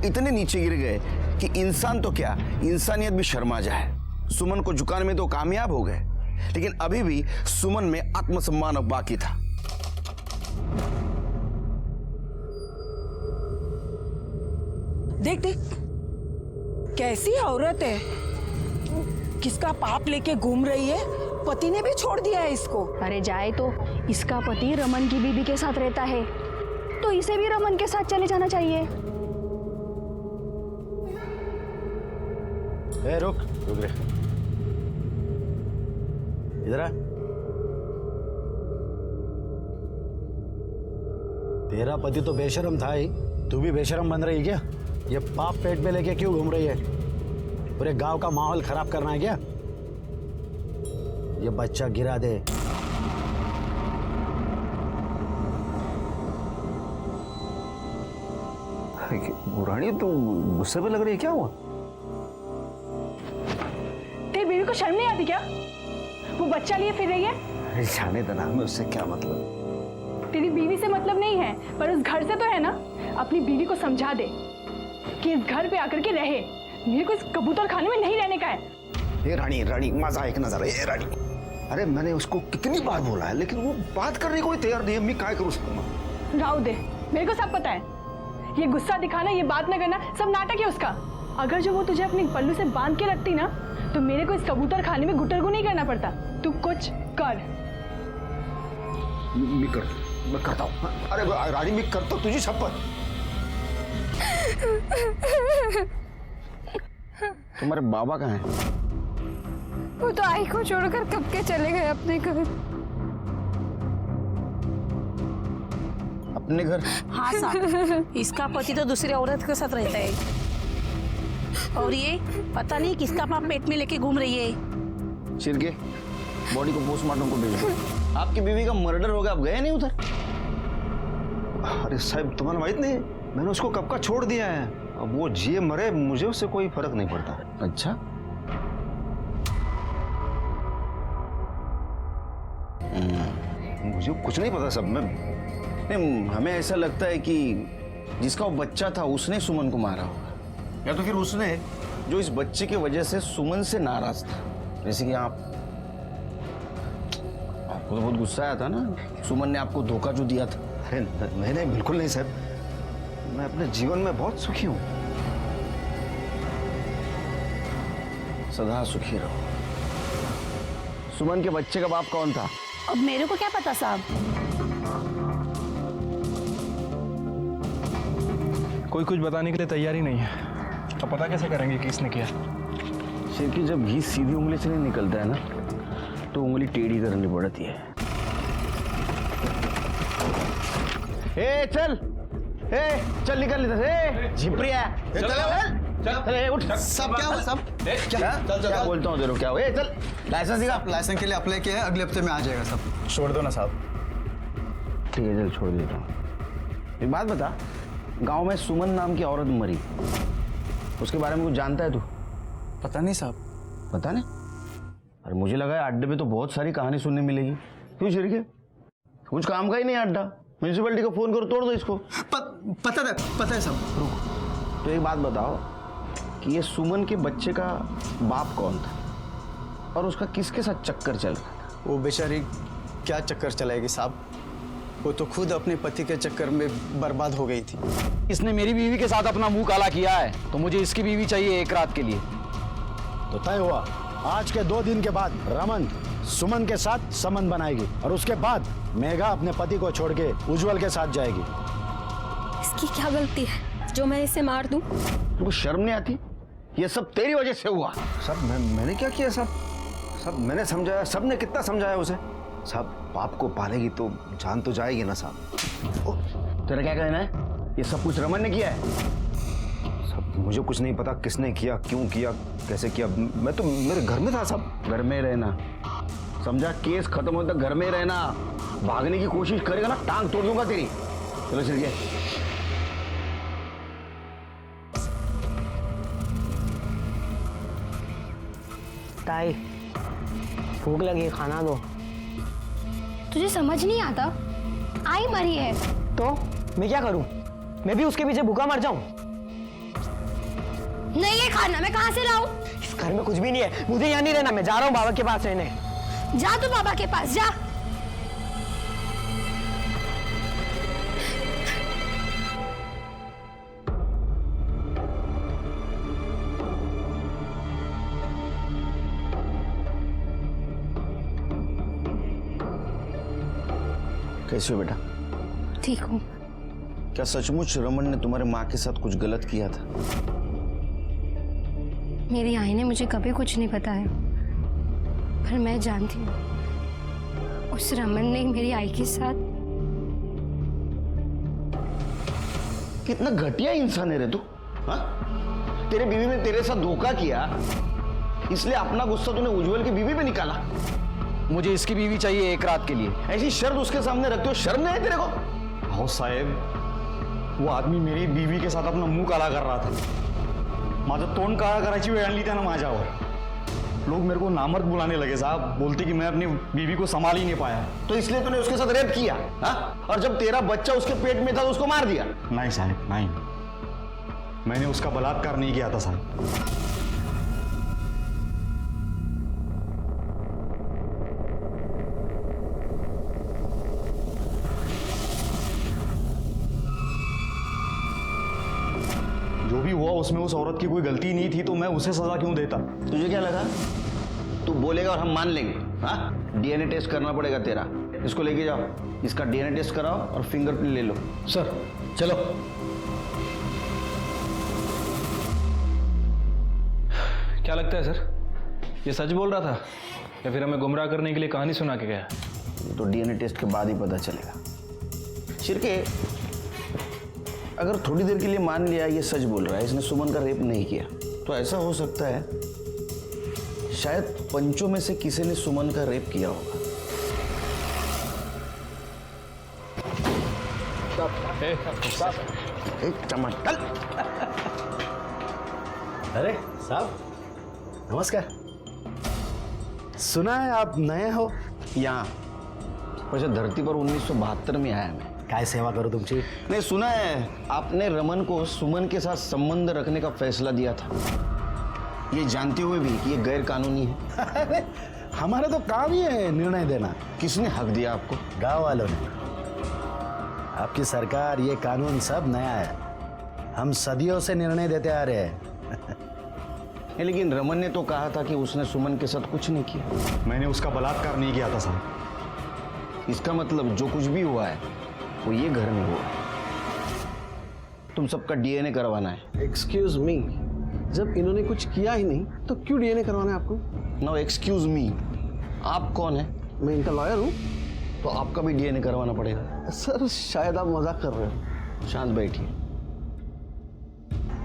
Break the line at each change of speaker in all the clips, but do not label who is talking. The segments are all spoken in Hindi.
इतने नीचे गिर गए कि इंसान तो क्या, इंसानियत भी शर्मा जाए। सुमन को झुकाने में तो कामयाब हो गए, लेकिन अभी भी सुमन में आत्मसम्मान अब बाकी था।
देख देख कैसी औरत है, किसका पाप लेके घूम रही है। पति ने भी छोड़ दिया है इसको।
अरे जाए तो, इसका पति रमन की बीवी के साथ रहता है, तो इसे भी रमन के साथ चले जाना चाहिए।
ए, रुक रुक रे, इधर आ। तेरा पति तो बेशरम था ही, तू भी बेशरम बन रही है क्या? ये पाप पेट पे लेके क्यों घूम रही है? पूरे गांव का माहौल खराब करना है क्या? ये बच्चा गिरा दे।
रानी तो गुस्से में लग रही है, क्या हुआ?
तेरी बीवी को शर्म नहीं आती क्या? वो बच्चा लिए फिर रही है।
अरे जाने देना, हमें उससे क्या मतलब?
तेरी बीवी से मतलब नहीं है, पर उस घर से तो है ना। अपनी बीवी को समझा दे कि इस घर पे आकर के रहे, मेरे को इस कबूतर खाने में नहीं रहने का है।
ये रानी रानी मजा एक नजर है। ये रानी, अरे मैंने उसको कितनी बार बोला है, लेकिन वो बात करने को तैयार नहीं है। मैं क्या करूँ उसको?
राव दे, मेरे को सब पता है। ये गुस्सा दिखाना, ये बात न करना, सब नाटक है उसका। अगर जो वो तुझे अपने पल्लू से बांध के रखती ना, तो मेरे को इस कबूतर खाने में गुटरगु नहीं करना पड़ता। तू कुछ कर।
मैं करता हूँ। अरे रानी, मैं करता हूँ, तुझे शपथ। तुम्हारे बाबा कहाँ हैं?
वो तो आई को छोड़कर कब के चले गए अपने घर।
अपने घर?
हाँ साहब, इसका पति तो दूसरी औरत के साथ रहता है, और ये पता नहीं किसका पाप पेट में लेके घूम रही है।
शिरके, बॉडी को पोस्टमार्टम को भेज दो। आपकी बीवी का मर्डर हो गया, आप गए नहीं उधर? अरे साहब, तुम्हें माहित नहीं, मैंने उसको कब का छोड़ दिया है। अब वो जिए मरे, मुझे उससे कोई फर्क नहीं पड़ता। अच्छा, मुझे कुछ नहीं पता सब में। नहीं, हमें ऐसा लगता है कि जिसका वो बच्चा था उसने सुमन को मारा होगा, या तो फिर उसने जो इस बच्चे की वजह से सुमन से नाराज था। जैसे कि आपको तो बहुत गुस्सा आया था ना, सुमन ने आपको धोखा जो दिया था। अरे नहीं, बिल्कुल नहीं साहब, मैं अपने जीवन में बहुत सुखी हूँ। सदा सुखी रहो। सुमन के बच्चे का बाप कौन था?
अब मेरे को क्या पता साहब।
कोई कुछ बताने के लिए तैयार ही नहीं है, तो पता कैसे करेंगे कि किसने किया?
शेर की जब घी सीधी उंगली से नहीं निकलता है ना, तो उंगली टेढ़ी करनी पड़ती है। ए चल, चल निकल इधर से। झिपरिया, चल उठ।
सब क्या हुआ? सब
क्या बोलता हूँ तेरे को, क्या हुआ? चल, लाइसेंस दिखा।
लाइसेंस के लिए अप्लाई किया है, अगले हफ्ते में आ जाएगा सब।
छोड़ दो ना साहब।
ठीक है, चल छोड़ देता हूँ। एक बात बता, गांव में सुमन नाम की औरत मरी, उसके बारे में कुछ जानता है तू?
पता नहीं साहब।
पता नहीं? अरे मुझे लगा है अड्डे पे तो बहुत सारी कहानी सुनने मिलेगी। क्यों शिरके, कुछ काम का ही नहीं अड्डा। म्यूनसिपैलिटी को फोन करो, तोड़ दो इसको।
पता है सब।
रुको, तो एक बात बताओ कि ये सुमन के बच्चे का बाप कौन था और उसका किसके साथ चक्कर चल रहा था?
वो बेचारी क्या चक्कर चलाएगी साहब, वो तो खुद अपने पति के चक्कर में बर्बाद हो गई थी।
इसने मेरी बीवी के साथ अपना मुंह काला किया है, तो मुझे इसकी बीवी चाहिए एक रात के लिए। तो तय हुआ, आज के 2 दिन के बाद रमन सुमन के साथ संबंध बनाएगी, और उसके बाद मेघा अपने पति को छोड़ के उज्जवल के साथ जाएगी।
इसकी क्या गलती है जो मैं इसे मार दूं?
तुमको शर्म नहीं आती? ये सब तेरी वजह से हुआ। सब मैंने क्या किया? सब मैंने समझाया, सब ने कितना समझाया उसे। साहब, बाप को पालेगी तो जान तो जाएगी ना साहब। तेरा क्या कहना है? ये सब कुछ रमन ने किया है? सब मुझे कुछ नहीं पता, किसने किया, क्यों किया, कैसे किया। मैं तो मेरे घर में था साहब। घर में रहना, समझा? केस खत्म होने तक घर में रहना। भागने की कोशिश करेगा ना, टांग तोड़ दूंगा तेरी। चलो चल गया।
ताई, भूख लगी, खाना दो।
तुझे समझ नहीं आता? आई मरी है
तो मैं क्या करूं? मैं भी उसके पीछे भूखा मर जाऊं?
ये खाना मैं कहाँ से लाऊं?
इस घर में कुछ भी नहीं है, मुझे यहाँ नहीं रहना, मैं जा रहा हूँ बाबा के पास रहने।
जा तू बाबा के पास जा।
कैसे हो बेटा?
ठीक हूँ।
क्या सचमुच रमन ने तुम्हारे माँ के साथ कुछ गलत किया था?
मेरी आई ने मुझे कभी कुछ नहीं बताया, पर मैं जानती हूँ उस रमन ने मेरी आई के साथ।
कितना घटिया इंसान है रे तू, हाँ? तेरे बीवी ने तेरे साथ धोखा किया, इसलिए अपना गुस्सा तूने उज्जवल की बीवी पे निकाला।
मुझे इसकी बीवी चाहिए एक रात के लिए।
ऐसी शर्त उसके सामने रखते हो, शर्म नहीं है तेरे को?
हो साहेब, वो आदमी मेरी बीवी के साथ अपना मुंह काला कर रहा था। माझं तोंड काळा करायची वेळ आणली त्यानं माझ्यावर। लोग मेरे को नामर्द बुलाने लगे साहब, बोलते कि मैं अपनी बीवी को संभाल ही नहीं पाया।
तो इसलिए तूने उसके साथ रेप किया, हाँ? और जब तेरा बच्चा उसके पेट में था तो उसको मार दिया?
नहीं साहब, नहीं, मैंने उसका बलात्कार नहीं किया था साहब। जो भी हुआ उसमें उस औरत की कोई गलती नहीं थी, तो मैं उसे सजा क्यों देता?
तुझे क्या लगा तू बोलेगा और हम मान लेंगे? हाँ, डीएनए टेस्ट करना पड़ेगा तेरा। इसको लेके जाओ, इसका डीएनए टेस्ट कराओ और फिंगरप्रिंट ले लो।
सर चलो।
क्या लगता है सर, ये सच बोल रहा था या फिर हमें गुमराह करने के लिए कहानी सुना के गया?
ये तो डीएनए टेस्ट के बाद ही पता चलेगा। शिरके, अगर थोड़ी देर के लिए मान लिया ये सच बोल रहा है, इसने सुमन का रेप नहीं किया, तो ऐसा हो सकता है शायद पंचों में से किसी ने सुमन का रेप किया होगा। एक टमाटर।
अरे साहब नमस्कार। सुना है आप नए हो
यहाँ वैसे धरती पर 1972 में आया मैं।
काय सेवा करूं तुमची?
नहीं, सुना है आपने रमन को सुमन के साथ संबंध रखने का फैसला दिया था, ये जानते हुए भी कि ये गैर कानूनी है।
अरे हमारा तो काम ही है निर्णय देना।
किसने हक दिया आपको?
गांव वालों ने। आपकी सरकार, ये कानून सब नया है, हम सदियों से निर्णय देते आ रहे हैं।
लेकिन रमन ने तो कहा था कि उसने सुमन के साथ कुछ नहीं किया।
मैंने उसका बलात्कार नहीं किया था साहब।
इसका मतलब जो कुछ भी हुआ है वो ये घर में हुआ है। तुम सबका डीएनए करवाना है।
एक्सक्यूज मी, जब इन्होंने कुछ किया ही नहीं तो क्यों डीएनए करवाना है आपको?
नो एक्सक्यूज मी, आप कौन है?
मैं इनका लॉयर हूँ।
तो आपका भी डीएनए करवाना पड़ेगा।
सर शायद आप मजाक कर रहे हो।
शांत बैठिए।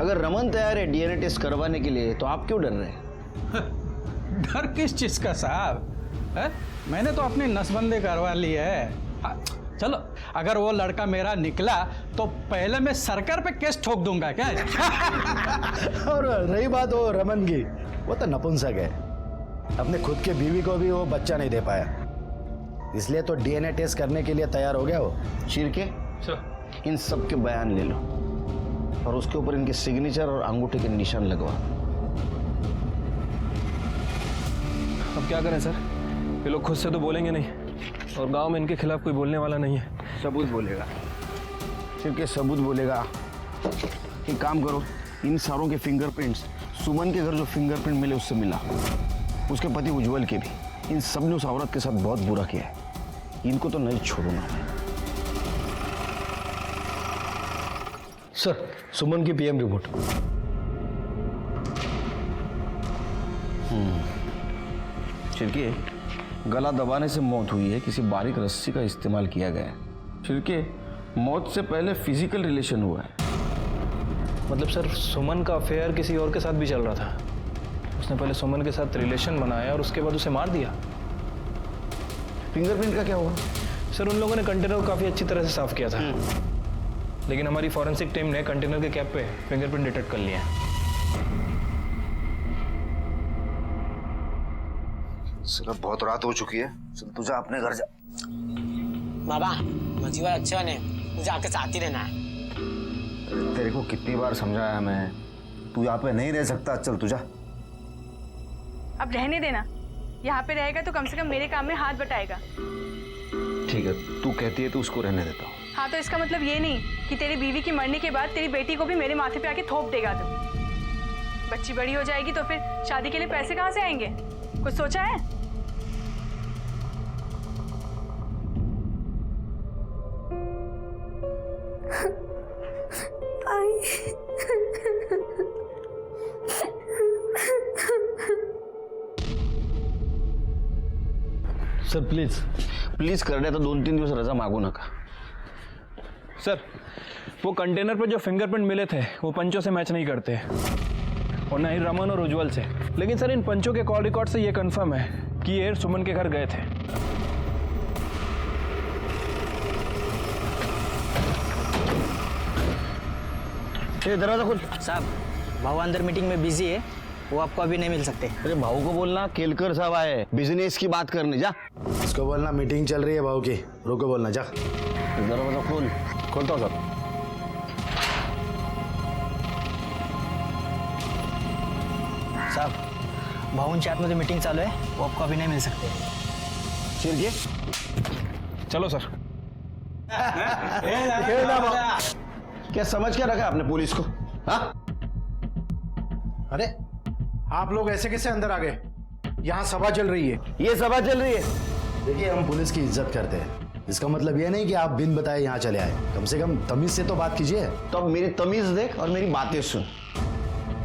अगर रमन तैयार है डीएनए टेस्ट करवाने के लिए तो आप क्यों डर रहे हैं?
डर किस चीज का साहब है? मैंने तो अपनी नसबंदी करवा ली है। चलो, अगर वो लड़का मेरा निकला तो पहले मैं सरकार पे केस ठोक दूंगा क्या?
और रही बात वो रमन की, वो तो नपुंसक है, अपने खुद के बीवी को भी वो बच्चा नहीं दे पाया, इसलिए तो डीएनए टेस्ट करने के लिए तैयार हो गया वो।
शिरके, इन सब के बयान ले लो और उसके ऊपर इनके सिग्नेचर और अंगूठे के निशान लगवा।
अब क्या करें सर, ये लोग खुद से तो बोलेंगे नहीं और गांव में इनके खिलाफ कोई बोलने वाला नहीं है।
सबूत बोलेगा, शिरके सबूत बोलेगा। एक काम करो, इन सारों के फिंगरप्रिंट्स सुमन के घर जो फिंगरप्रिंट मिले उससे मिला, उसके पति उज्जवल के भी। इन सब ने उस औरत के साथ बहुत बुरा किया है, इनको तो नहीं छोड़ूंगा मैं।
सर सुमन की पीएम रिपोर्ट।
शिरके, गला दबाने से मौत हुई है, किसी बारीक रस्सी का इस्तेमाल किया गया है। शिरके, मौत से पहले फिजिकल रिलेशन हुआ है।
मतलब सर, सुमन का अफेयर किसी और के साथ भी चल रहा था, उसने पहले सुमन के साथ रिलेशन बनाया और उसके बाद उसे मार दिया।
फिंगरप्रिंट का क्या हुआ?
सर, उन लोगों ने कंटेनर को काफ़ी अच्छी तरह से साफ किया था, लेकिन हमारी फॉरेंसिक टीम ने कंटेनर के कैप पे फिंगरप्रिंट डिटेक्ट कर लिया है।
सिर्फ बहुत रात हो चुकी है, चल तू जा अपने घर जा।
बाबा मजीवा अच्छा ने मुझे आके साथ ही रहना है।
तेरे को कितनी बार समझाया मैं तू यहाँ पे नहीं रह सकता, चल तू जा।
अब रहने देना, यहाँ पे रहेगा तो कम से कम मेरे काम में हाथ बटाएगा।
ठीक है, तू कहती है तो उसको रहने देता हूँ।
हाँ, तो इसका मतलब ये नहीं कि तेरी बीवी की मरने के बाद तेरी बेटी को भी मेरे माथे पे आके थोप देगा तू। बच्ची बड़ी हो जाएगी तो फिर शादी के लिए पैसे कहाँ से आएंगे? कुछ सोचा है?
सर प्लीज
प्लीज करणे, तर 2-3 दिवस रजा मागू नका।
सर, वो कंटेनर पे जो फिंगरप्रिंट मिले थे वो पंचों से मैच नहीं करते और ना ही रमन और उज्जवल से। लेकिन सर, इन पंचों के कॉल रिकॉर्ड से ये कंफर्म है कि ये सुमन के घर गए थे।
ये दरवाजा खोल।
साहब, भाऊ अंदर मीटिंग में बिजी है, वो आपको अभी नहीं मिल सकते।
अरे भाऊ को बोलना केलकर साहब आए बिजनेस की बात करने, जा। इसको बोलना मीटिंग चल रही है भाऊ की, रुको बोलना, जा। दरवाजा खोल। खोलता हूँ साहब।
साहब, भाऊंच्या आतमध्ये मीटिंग चालू है, वो आपको अभी नहीं मिल सकते।
शिरके,
चलो सर।
क्या समझ क्या रखा आपने पुलिस को? हाँ,
अरे आप लोग ऐसे कैसे अंदर आ गए? यहाँ सभा चल रही है।
ये सभा चल रही है।
देखिए, हम पुलिस की इज्जत करते हैं, इसका मतलब ये नहीं कि आप बिन बताए यहाँ चले आए। कम से कम तमीज से तो बात कीजिए।
तो अब मेरी तमीज देख और मेरी बातें सुन।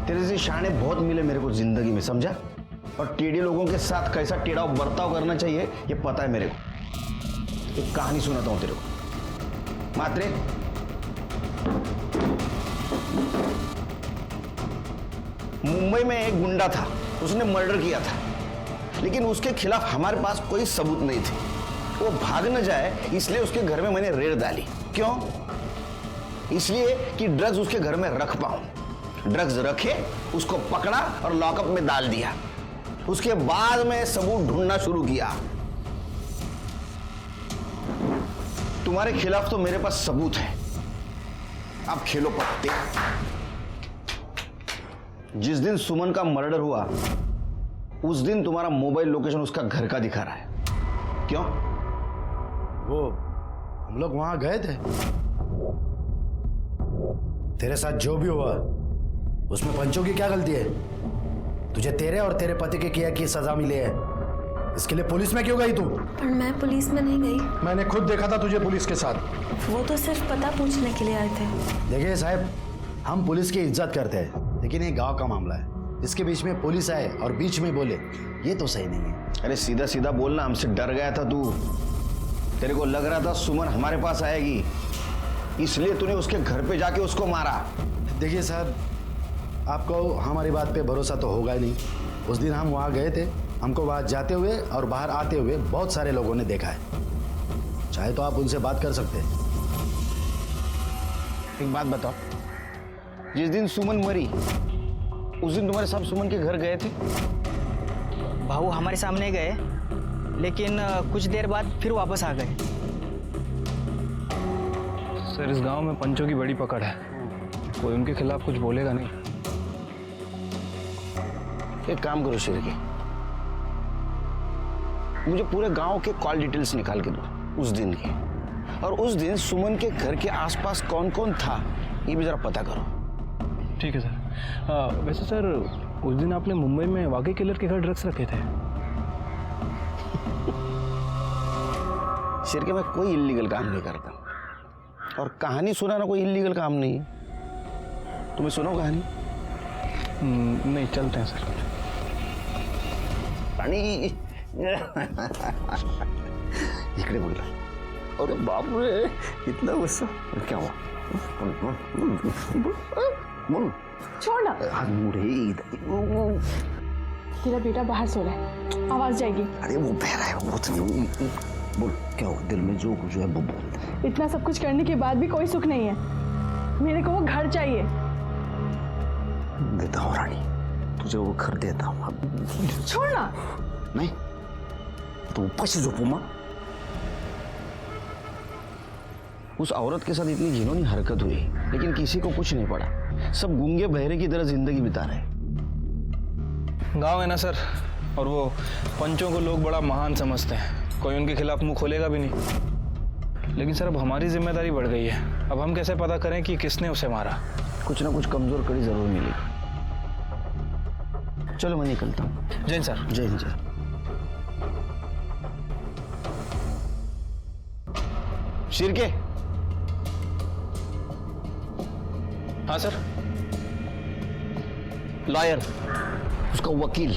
तेरे जैसे शाने बहुत मिले मेरे को जिंदगी में, समझा? और टेढ़े लोगों के साथ कैसा टेढ़ा बर्ताव करना चाहिए ये पता है मेरे को। एक कहानी सुनाता हूँ तेरे को। मात्रे, मुंबई में एक गुंडा था, उसने मर्डर किया था, लेकिन उसके खिलाफ हमारे पास कोई सबूत नहीं थे। वो भाग न जाए इसलिए उसके घर में मैंने रेड डाली। क्यों? इसलिए कि ड्रग्स उसके घर में रख पाऊं। ड्रग्स रखे, उसको पकड़ा और लॉकअप में डाल दिया। उसके बाद में सबूत ढूंढना शुरू किया। तुम्हारे खिलाफ तो मेरे पास सबूत है, अब खेलो पत्ते। जिस दिन सुमन का मर्डर हुआ उस दिन तुम्हारा मोबाइल लोकेशन उसका घर का दिखा रहा है। क्यों?
वो हम लोग वहां गए थे। तेरे साथ जो भी हुआ उसमें पंचों की क्या गलती है? तुझे तेरे और तेरे पति के किया की सजा मिली है, इसके लिए पुलिस में क्यों गई तू?
पर मैं पुलिस में नहीं गई।
मैंने खुद देखा था तुझे पुलिस के साथ।
वो तो सिर्फ पता पूछने के लिए आए थे।
देखिए साहब, हम पुलिस की इज्जत करते हैं, लेकिन ये गांव का मामला है। इसके बीच में पुलिस आए और बीच में बोले, ये तो सही नहीं है।
अरे सीधा सीधा बोलना, हमसे डर गया था तू। तेरे को लग रहा था सुमन हमारे पास आएगी, इसलिए तूने उसके घर पे जाके उसको मारा।
देखिए साहब, आपको हमारी बात पे भरोसा तो होगा ही नहीं। उस दिन हम वहाँ गए थे, हमको वहाँ जाते हुए और बाहर आते हुए बहुत सारे लोगों ने देखा है। चाहे तो आप उनसे बात कर सकते हैं।
एक बात बताओ, जिस दिन सुमन मरी उस दिन तुम्हारे साहब सुमन के घर गए थे?
भाऊ हमारे सामने गए, लेकिन कुछ देर बाद फिर वापस आ गए।
सर, इस गांव में पंचों की बड़ी पकड़ है, कोई उनके खिलाफ कुछ बोलेगा नहीं।
एक काम करो शिरके, मुझे पूरे गांव के कॉल डिटेल्स निकाल के दो उस दिन के, और उस दिन सुमन के घर के आसपास कौन कौन था ये भी जरा पता करो।
ठीक है सर। वैसे सर, उस दिन आपने मुंबई में वाकई किलर के घर ड्रग्स रखे थे?
शिरके, मैं कोई इल्लीगल काम नहीं करता, और कहानी सुनाना कोई इल्लीगल काम नहीं है। तुम्हें सुनो कहानी?
नहीं, चलते हैं सर।
पानी इकडे बोल रहा। अरे बाप रे, इतना गुस्सा, क्या हुआ? बोल।
छोड़ ना।
हाथ मुड़े।
तेरा बेटा बाहर सो रहा है, आवाज जाएगी।
अरे वो बह रहा है, वो तो नहीं। बोल, क्या हुआ? दिल में जो कुछ है वो बोल।
इतना सब कुछ करने के बाद भी कोई सुख नहीं है। मेरे को वो घर चाहिए।
देता हूँ रानी, तुझे वो घर देता हूँ।
छोड़ ना।
नहीं तो ऊपर से झोपू माँ। उस औरत के साथ इतनी घिनौनी हरकत हुई, लेकिन किसी को कुछ नहीं पड़ा। सब गूंगे बहरे की तरह जिंदगी बिता रहे हैं।
गांव है ना सर, और वो पंचों को लोग बड़ा महान समझते हैं, कोई उनके खिलाफ मुंह खोलेगा भी नहीं। लेकिन सर अब हमारी जिम्मेदारी बढ़ गई है, अब हम कैसे पता करें कि किसने उसे मारा?
कुछ ना कुछ कमजोर कड़ी जरूर मिलेगी। चलो मैं निकलता हूँ।
जय हिंद सर।
जय हिंद। जय शिर्के।
हाँ सर।
लॉयर, उसका वकील,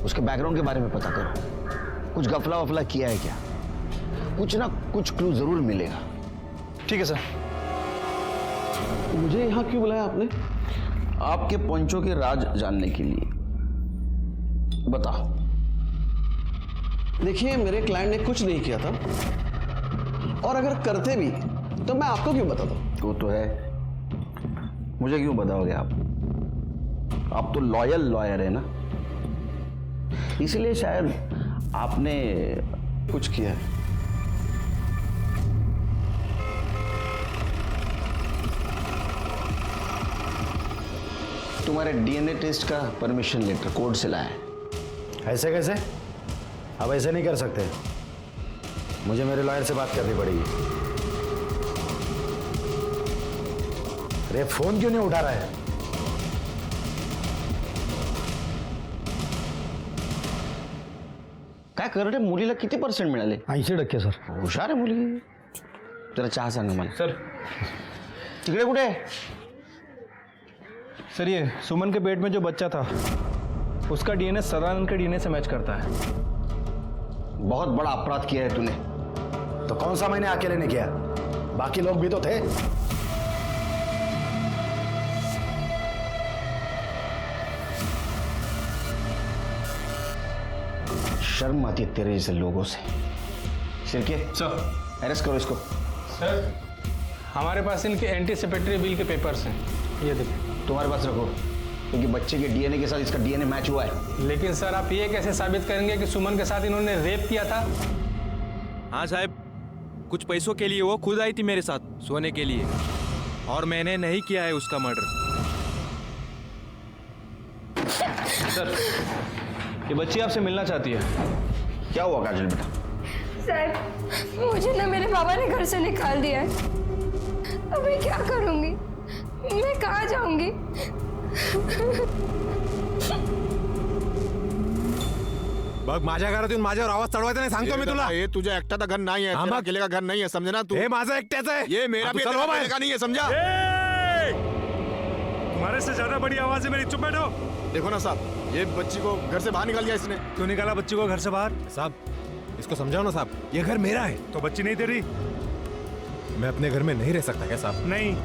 उसके बैकग्राउंड के बारे में पता करो। कुछ गफला वफला किया है क्या? कुछ ना कुछ क्लू जरूर मिलेगा।
ठीक है सर।
मुझे यहाँ क्यों बुलाया आपने?
आपके पंचों के राज जानने के लिए। बताओ।
देखिए, मेरे क्लाइंट ने कुछ नहीं किया था, और अगर करते भी तो मैं आपको क्यों बताता?
वो तो है, मुझे क्यों बताओगे आप? आप तो लॉयल लॉयर है ना, इसलिए शायद आपने कुछ किया है। तुम्हारे डीएनए टेस्ट का परमिशन लेटर कोर्ट से लाया है।
ऐसे कैसे? अब ऐसे नहीं कर सकते, मुझे मेरे लॉयर से बात करनी पड़ेगी। अरे फोन क्यों नहीं उठा रहा है?
काय करडे मुलीला किती % मिळाले?
80% सर.
हुशार आहे मुली. जरा चहा सांगा मला.
सर
तिकडे कुठे?
सर ये सुमन के पेट में जो बच्चा था उसका डीएनए सदानंद के डीएनए से मैच करता है।
बहुत बड़ा अपराध किया है तूने।
तो कौन सा मैंने अकेले ने किया? बाकी लोग भी तो थे।
शर्म आती है तेरे जैसे लोगों से। शिर्के,
सर
अरेस्ट करो इसको।
सर हमारे पास इनके एंटीसिपेटरी बिल के पेपर्स हैं, ये देखिए।
तुम्हारे पास रखो, क्योंकि बच्चे के डीएनए के साथ इसका डीएनए मैच हुआ है।
लेकिन सर आप ये कैसे साबित करेंगे कि सुमन के साथ इन्होंने रेप किया था?
हाँ साहब, कुछ पैसों के लिए वो खुद आई थी मेरे साथ सोने के लिए, और मैंने नहीं किया है उसका मर्डर।
सर ये बच्ची आपसे मिलना चाहती है।
क्या हुआ काजल बेटा?
सर मुझे ना मेरे बाबा ने घर से निकाल दिया है, अब मैं क्या करूंगी? मैं कहाँ जाऊंगी?
बघ, माझ्या घरातून माझ्यावर आवाज चढवायचा नाही, सांगतो मी तुला.
ये तुझ्या एकट्याचं घर नाही आहे, तेरा अकेले का घर नहीं है, समझे ना तू?
हे माझा एकट्याच आहे.
ये मेरा भी अकेले का नहीं है, समझा?
तुम्हारे से ज्यादा बड़ी आवाज है मेरी, चुप बैठो.
देखो ना साहब, ये बच्ची को घर से बाहर निकाल दिया इसने।
तू निकाला बच्ची को घर से बाहर? साहब इसको समझाओ ना साहब, ये घर मेरा है. तो बच्ची नहीं तेरी? मैं अपने घर में नहीं रह सकता क्या साहब? नहीं,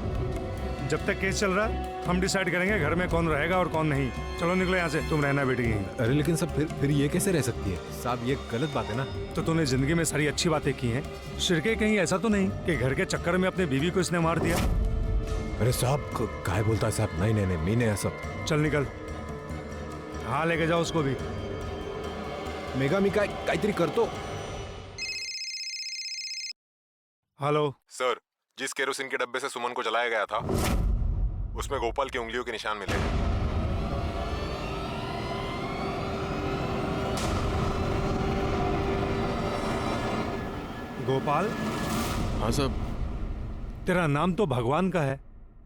जब तक केस चल रहा हम डिसाइड करेंगे घर में कौन रहेगा और कौन नहीं। चलो निकलो यहाँ से, तुम रहना बेटी यहीं।
अरे लेकिन सब फिर ये कैसे रह सकती है साहब? ये गलत बात है ना।
तो तूने जिंदगी में सारी अच्छी बातें की हैं, शिरके कहीं ऐसा तो नहीं कि घर के चक्कर में अपने बीवी को इसने मार दिया?
अरे साहब काय बोलता है साहब? नहीं नहीं नहीं, मी नहीं सब.
चल निकल, हाँ लेके जाओ उसको भी.
मेगा मी काहीतरी करतो.
हेलो
सर, जिस केरोसिन के डब्बे से सुमन को जलाया गया था उसमें गोपाल की उंगलियों के निशान मिले।
गोपाल?
हाँ साहब।
तेरा नाम तो भगवान का है,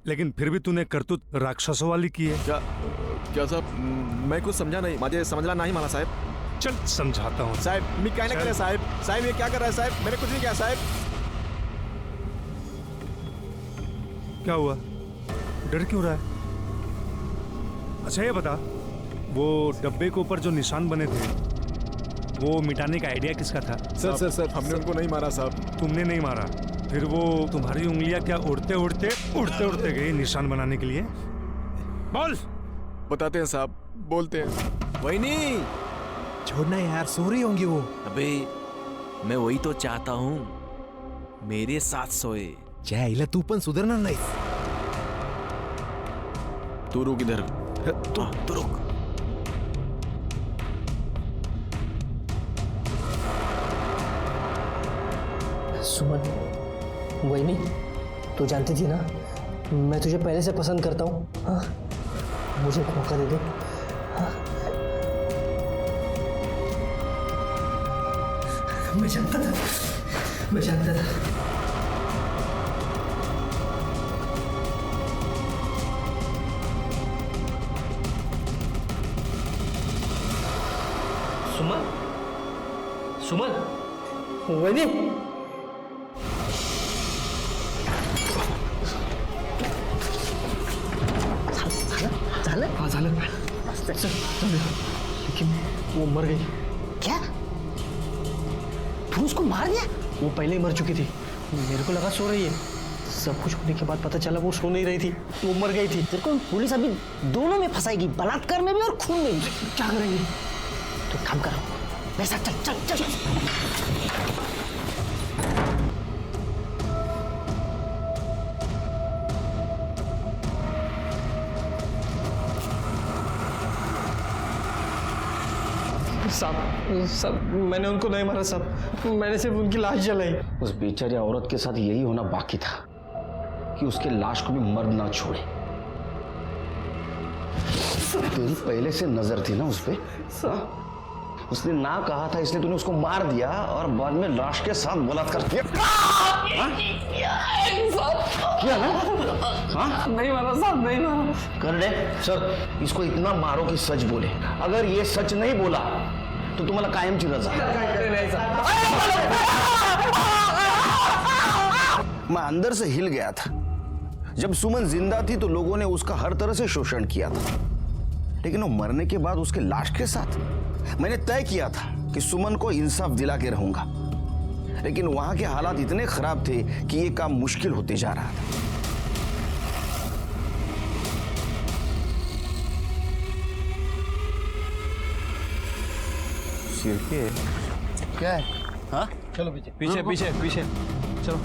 लेकिन फिर भी तूने करतूत राक्षसों वाली की है।
क्या साहब? मैं कुछ समझा नहीं, मुझे समझला नहीं मला साहब.
चल समझाता हूँ.
साहब मी काय नाही केलं साहब. साहब ये क्या कर रहा है साहब? मैंने कुछ नहीं किया साहब.
क्या हुआ? डर क्यों रहा है? अच्छा ये बता, वो डब्बे के ऊपर जो निशान बने थे वो मिटाने का आइडिया किसका था?
सर हमने उनको नहीं मारा साहब.
तुमने नहीं मारा? फिर वो तुम्हारी उंगलियां क्या उड़ते उड़ते गई निशान बनाने के लिए? बोल.
बताते हैं साहब, बोलते हैं.
वही छोड़ना यार, सो रही होंगी वो. अबे मैं वही तो चाहता हूँ, मेरे साथ सोए.
जायला तू पण सुधारणार नाही. तू रुक इधर. तू रुक.
सुमन, वही नहीं, तू जानती थी ना
मैं तुझे पहले से पसंद करता हूँ। हाँ, मुझे एक मौका दे दे। हाँ। मैं जानता था। सुमन, वही झालं। लेकिन वो मर गई। क्या? तू उसको मार दिया? वो पहले ही मर चुकी थी। मेरे को लगा सो रही है। सब कुछ होने के बाद पता चला वो सो नहीं रही थी, वो मर गई थी। तेरे को पुलिस अभी दोनों में फंसाएगी, बलात्कार में भी और खून में भी। क्या करेंगे? तो काम करो, मेरे साथ चल। साहब, मैंने उनको नहीं मारा साहब, मैंने सिर्फ उनकी लाश जलाई।
उस बेचारी औरत के साथ यही होना बाकी था कि उसके लाश को भी मर्द ना छोड़े। तेरी पहले से नजर थी ना उस पे। उसने ना कहा था इसलिए तूने उसको मार दिया और बाद में लाश के साथ बलात्कार किया। किया ना? हाँ?
नहीं मारा साहब, नहीं मारा।
कर दे सर, इसको इतना मारो कि सच बोले। अगर ये सच नहीं बोला तो तुम्हाला कायमची रजा।
मैं अंदर से हिल गया था। जब सुमन जिंदा थी तो लोगों ने उसका हर तरह से शोषण किया था, लेकिन वो मरने के बाद उसके लाश के साथ मैंने तय किया था कि सुमन को इंसाफ दिला के रहूंगा। लेकिन वहां के हालात इतने खराब थे कि ये काम मुश्किल होते जा रहा था। सिर पे
क्या है? हाँ?
चलो पीछे चलो।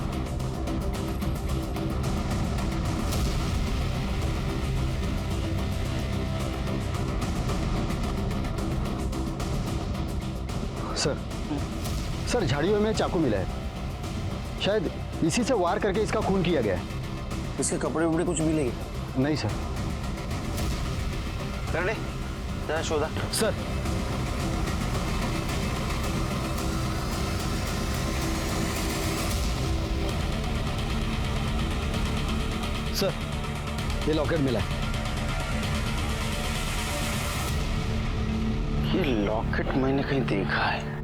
सर, झाड़ियों में चाकू मिला है। शायद इसी से वार करके इसका खून किया गया है।
इसके कपड़े वपड़े कुछ मिलेंगे?
नहीं सर।
कर ले जरा शोधा।
सर, ये लॉकेट मिला है।
ये लॉकेट मैंने कहीं देखा है।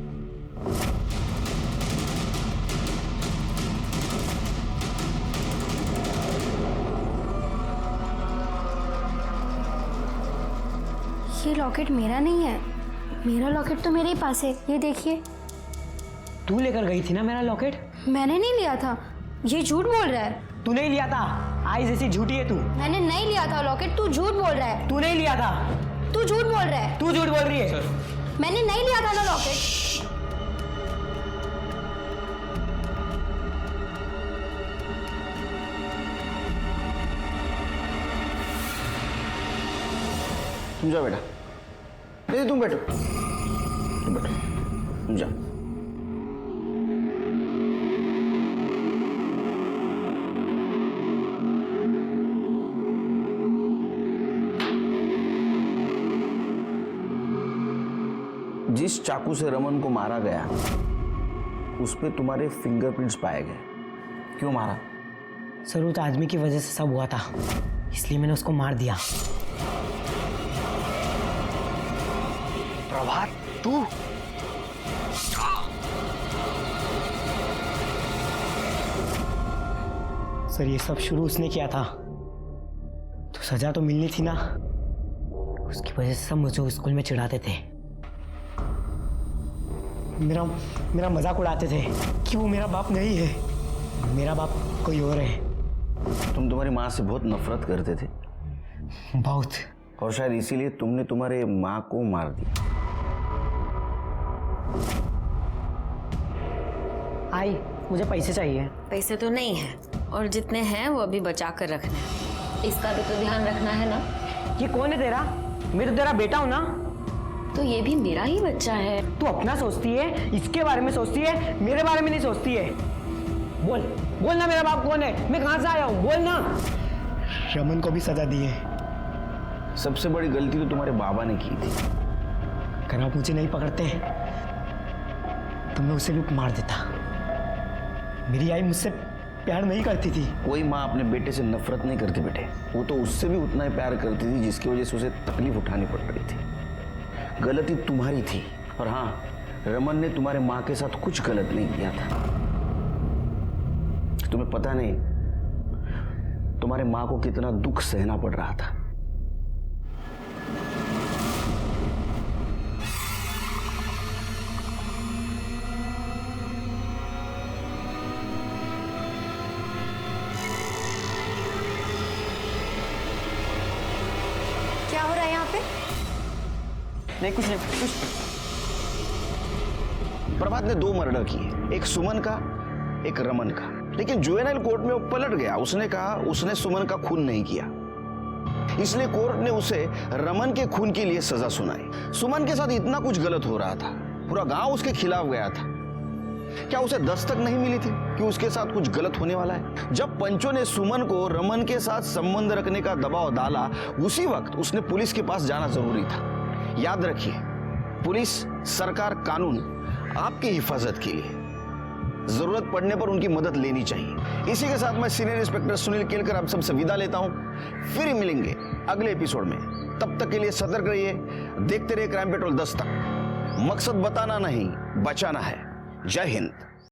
ये लॉकेट मेरा नहीं है। मेरा लॉकेट तो मेरे ही पास है। ये देखिए।
तू लेकर गई थी ना मेरा लॉकेट?
मैंने नहीं लिया था। ये झूठ बोल रहा है।
तू नहीं लिया था। आई जैसी झूठी है तू।
मैंने नहीं लिया था लॉकेट। तू झूठ बोल रहा है।
तू नहीं लिया था।
तू झूठ बोल रहा है।
तू झूठ बोल रही है।
मैंने नहीं लिया था ना लॉकेट।
तुम जाओ बेटा। नहीं, तुम बैठो। तुम जाओ। जिस चाकू से रमन को मारा गया उस पे तुम्हारे फिंगरप्रिंट्स पाए गए। क्यों मारा?
सर, उस आदमी की वजह से सब हुआ था, इसलिए मैंने उसको मार दिया।
प्रभात, तू?
सर, ये सब शुरू उसने किया था, तो सजा तो मिलनी थी ना। उसकी वजह से सब मुझे स्कूल में चिढ़ाते थे। मेरा मजाक उड़ाते थे कि वो मेरा बाप नहीं है, मेरा बाप कोई और है।
तुम तुम्हारी माँ से बहुत नफरत करते थे।
बहुत।
और शायद इसीलिए तुमने तुम्हारे माँ को मार दिया।
आई, मुझे पैसे चाहिए।
पैसे तो नहीं है, और जितने हैं वो अभी बचा कर रखने हैं। इसका भी तो ध्यान रखना है ना।
ये कौन है तेरा? मैं तो तेरा बेटा हूँ ना।
तो ये भी मेरा ही बच्चा है।
तू अपना सोचती है, इसके बारे में सोचती है, मेरे बारे में नहीं सोचती है। बोल ना, मेरा बाप कौन है? मैं कहाँ से आया हूँ? बोल ना। रमन को भी सजा दी है।
सबसे बड़ी गलती तो तुम्हारे बाबा ने की थी।
अगर आप मुझे नहीं पकड़ते तो मैं उसे भी मार देता। मेरी आई मुझसे प्यार नहीं करती थी।
कोई माँ अपने बेटे से नफरत नहीं करती बेटे, वो तो उससे भी उतना ही प्यार करती थी जिसकी वजह से उसे तकलीफ उठानी पड़ रही थी। गलती तुम्हारी थी। और हाँ, रमन ने तुम्हारे माँ के साथ कुछ गलत नहीं किया था। तुम्हें पता नहीं तुम्हारे माँ को कितना दुख सहना पड़ रहा था।
क्या हो रहा है यहाँ पे?
नहीं कुछ नहीं कुछ।
प्रभात ने 2 मर्डर किए, एक सुमन का, एक रमन का। लेकिन जुवेनाइल कोर्ट में वो पलट गया। उसने कहा उसने सुमन का खून नहीं किया, इसलिए कोर्ट ने उसे रमन के खून के लिए सजा सुनाई। सुमन के साथ इतना कुछ गलत हो रहा था, पूरा गांव उसके खिलाफ गया था। क्या उसे दस्तक नहीं मिली थी कि उसके साथ कुछ गलत होने वाला है? जब पंचों ने सुमन को रमन के साथ संबंध रखने का दबाव डाला, उसी वक्त उसने पुलिस के पास जाना जरूरी था। याद रखिए, पुलिस, सरकार, कानून आपकी हिफाजत के लिए, जरूरत पड़ने पर उनकी मदद लेनी चाहिए। इसी के साथ मैं सीनियर इंस्पेक्टर सुनील केलकर आप सबसे विदा लेता हूं। फिर मिलेंगे अगले एपिसोड में। तब तक के लिए सतर्क रहिए, देखते रहिए क्राइम पेट्रोल 10 तक। मकसद बताना नहीं, बचाना है। जय हिंद।